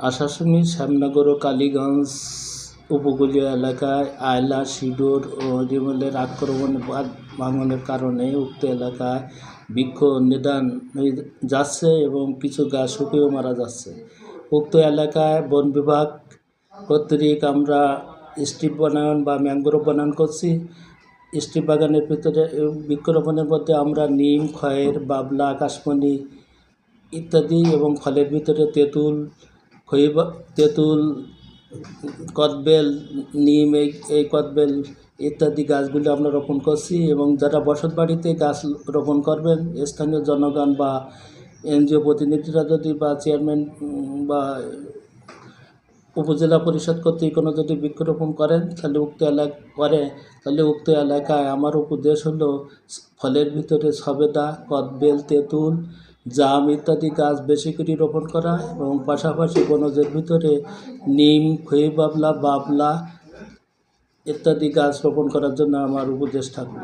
আশাশুনি, শ্যামনগর ও কালীগঞ্জ উপকূলীয় এলাকায় আয়লা, সিডর ও রিমলের আক্রমণে বাঁধ ভাঙনের কারণে উক্ত এলাকায় বৃক্ষ নিধন হয়ে যাচ্ছে এবং কিছু গাছ শুকিয়েও মারা যাচ্ছে। উক্ত এলাকায় বন বিভাগ কর্তৃক আমরা স্ট্রিপ বনায়ন বা ম্যানগ্রোভ বনায়ন করছি। স্ট্রিপ বাগানের ভিতরে বৃক্ষরোপণের মধ্যে আমরা নিম, খয়ের, বাবলা, আকাশমণি ইত্যাদি এবং ফলের ভিতরে তেঁতুল, তেঁতুল, কদবেল, নিম, এই কদবেল ইত্যাদি গাছগুলো আমরা রোপণ করছি। এবং যারা বসত বাড়িতে গাছ রোপণ করবেন, স্থানীয় জনগণ বা এনজিও প্রতিনিধিরা যদি বা চেয়ারম্যান বা উপজেলা পরিষদ কর্তৃক কোনো যদি বৃক্ষরোপণ করেন তাহলে উক্ত এলাকায় আমার উপদেশ হলো ফলের ভিতরে সবেদা, কদবেল, তেঁতুল, জাম ইত্যাদি গাছ বেশি করে রোপণ করা এবং পাশাপাশি বনজের ভিতরে নিম, খই, বাবলা ইত্যাদি গাছ রোপণ করার জন্য আমার উপদেশ থাকবে।